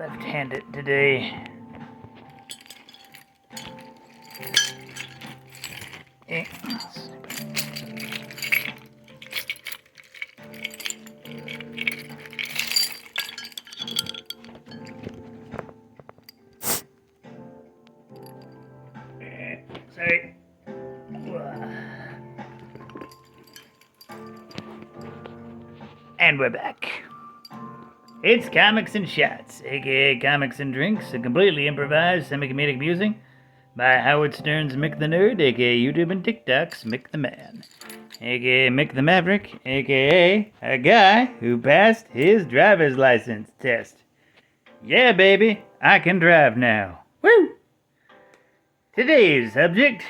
left-handed today. Eh. Sorry. And we're back. It's Comics and Shots, aka Comics and Drinks, a completely improvised semi-comedic musing by Howard Stern's Mick the Nerd, aka YouTube and TikTok's Mick the Man, aka Mick the Maverick, aka a guy who passed his driver's license test. Yeah, baby, I can drive now. Woo! Today's subject,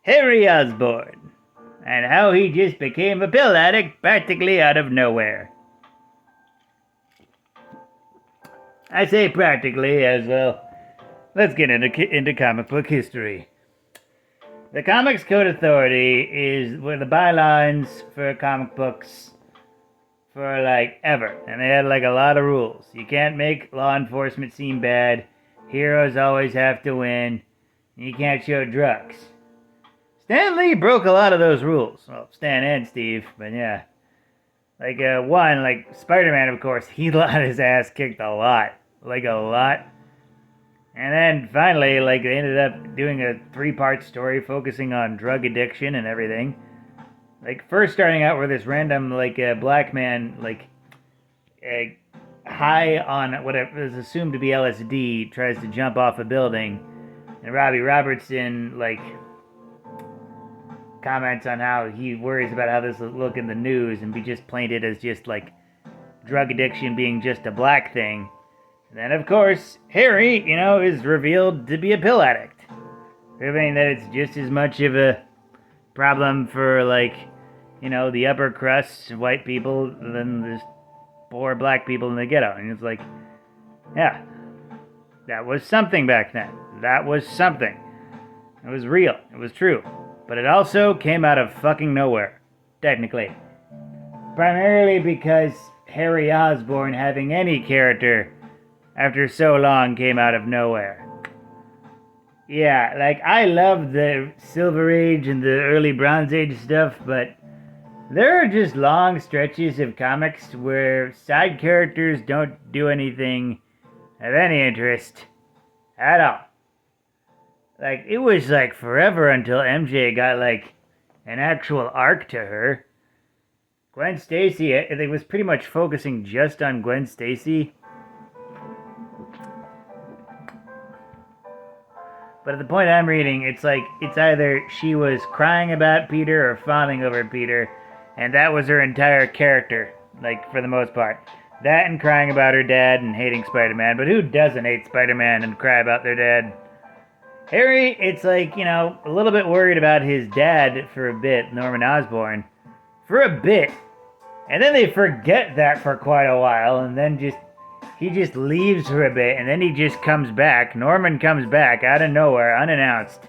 Harry Osborn, and how he just became a pill addict practically out of nowhere. I say practically as well. Let's get into comic book history. The Comics Code Authority is where the bylines for comic books for like ever, and they had like a lot of rules. You can't make law enforcement seem bad. Heroes always have to win. You can't show drugs. Stan Lee broke a lot of those rules. Well, Stan and Steve, but yeah. Like, Spider-Man, of course, he got his ass kicked a lot. Like, a lot. And then, finally, like, they ended up doing a 3-part story focusing on drug addiction and everything. Like, first starting out with this random, black man, high on what is assumed to be LSD, tries to jump off a building. And Robbie Robertson, comments on how he worries about how this will look in the news and be just painted as just drug addiction being just a black thing. And then of course Harry, is revealed to be a pill addict, proving that it's just as much of a problem for the upper crust white people than the poor black people in the ghetto. And it's yeah, that was something back then. That was something. It was real. It was true. But it also came out of fucking nowhere, technically. Primarily because Harry Osborn having any character after so long came out of nowhere. Yeah, I love the Silver Age and the early Bronze Age stuff, but there are just long stretches of comics where side characters don't do anything of any interest at all. It was forever until MJ got an actual arc to her. Gwen Stacy, it was pretty much focusing just on Gwen Stacy. But at the point I'm reading, it's either she was crying about Peter or fawning over Peter, and that was her entire character, for the most part. That and crying about her dad and hating Spider-Man, but who doesn't hate Spider-Man and cry about their dad? Harry, it's a little bit worried about his dad for a bit, Norman Osborn. For a bit. And then they forget that for quite a while, and then he just leaves for a bit, and then he just comes back. Norman comes back out of nowhere, unannounced.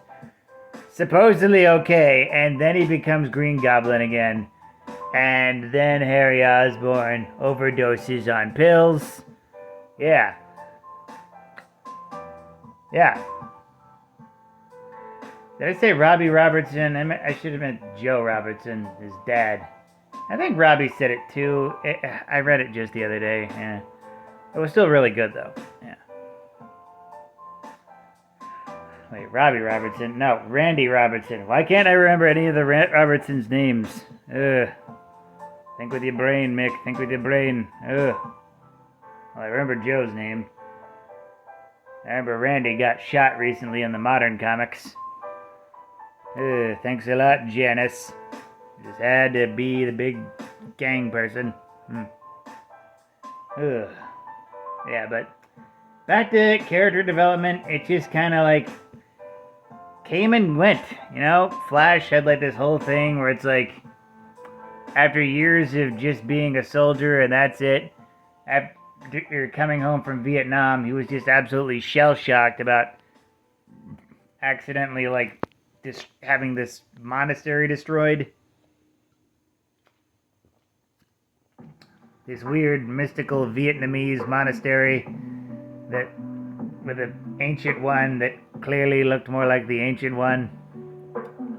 Supposedly okay, and then he becomes Green Goblin again. And then Harry Osborn overdoses on pills. Yeah. Yeah. Did I say Robbie Robertson? I should have meant Joe Robertson, his dad. I think Robbie said it too. I read it just the other day. Yeah. It was still really good though. Yeah. Wait, Robbie Robertson? No, Randy Robertson. Why can't I remember any of the Robertsons' names? Ugh. Think with your brain, Mick. Think with your brain. Ugh. Well, I remember Joe's name. I remember Randy got shot recently in the modern comics. Thanks a lot, Janice. Just had to be the big gang person. Yeah, but back to character development, it just kind of came and went, Flash had this whole thing where it's after years of just being a soldier and that's it, after coming home from Vietnam, he was just absolutely shell-shocked about accidentally having this monastery destroyed. This weird mystical Vietnamese monastery that with an ancient one that clearly looked more like the ancient one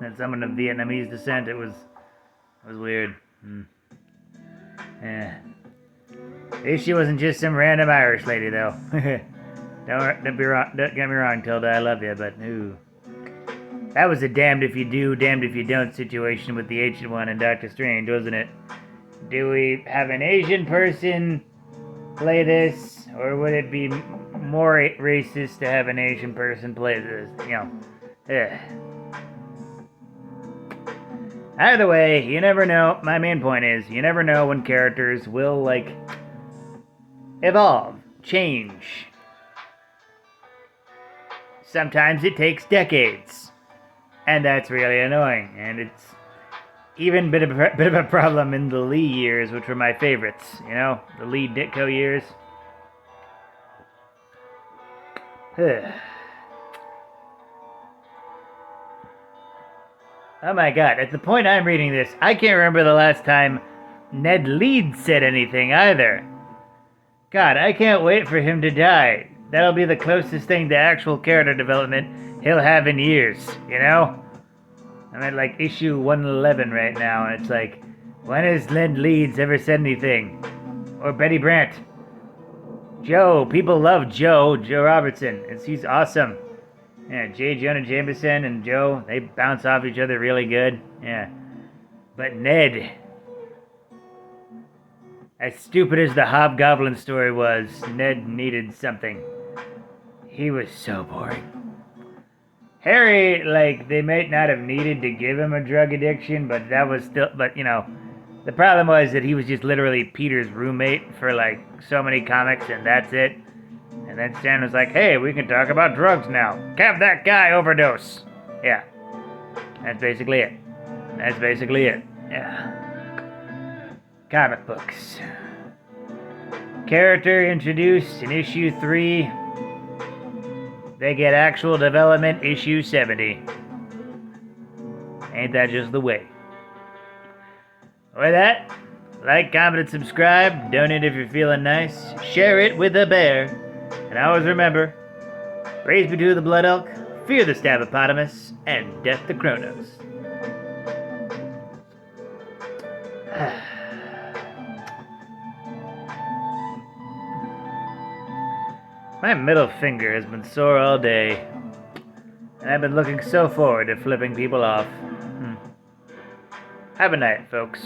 than someone of Vietnamese descent. It was weird. Yeah. At least she wasn't just some random Irish lady, though. Don't get me wrong, Tilda. I love you, but ooh. That was a damned if you do, damned if you don't situation with the ancient one in Doctor Strange, wasn't it? Do we have an Asian person play this, or would it be more racist to have an Asian person play this? Either way, you never know. My main point is, you never know when characters will, like, evolve, change. Sometimes it takes decades, and that's really annoying, and it's even a bit of a problem in the Lee years, which were my favorites, the Lee Ditko years. Oh my god, at the point I'm reading this, I can't remember the last time Ned Leeds said anything either. God, I can't wait for him to die. That'll be the closest thing to actual character development he'll have in years, I'm at like issue 111 right now, and it's like, when has Ned Leeds ever said anything? Or Betty Brant? Joe, people love Joe Robertson. He's awesome. Yeah, J. Jonah Jameson and Joe, they bounce off each other really good. Yeah. But Ned, as stupid as the Hobgoblin story was, Ned needed something. He was so boring. Harry, like, they might not have needed to give him a drug addiction, but that was still, the problem was that he was just literally Peter's roommate for, like, so many comics, and that's it. And then Stan was like, hey, we can talk about drugs now. Have that guy overdose. Yeah. That's basically it. Yeah. Comic books. Character introduced in issue 3. They get actual development issue 70. Ain't that just the way? With that, like, comment, and subscribe. Donate if you're feeling nice. Share it with a bear. And always remember, praise be to the blood elk, fear the stabopotamus, and death to Kronos. My middle finger has been sore all day, and I've been looking so forward to flipping people off. Have a night, folks.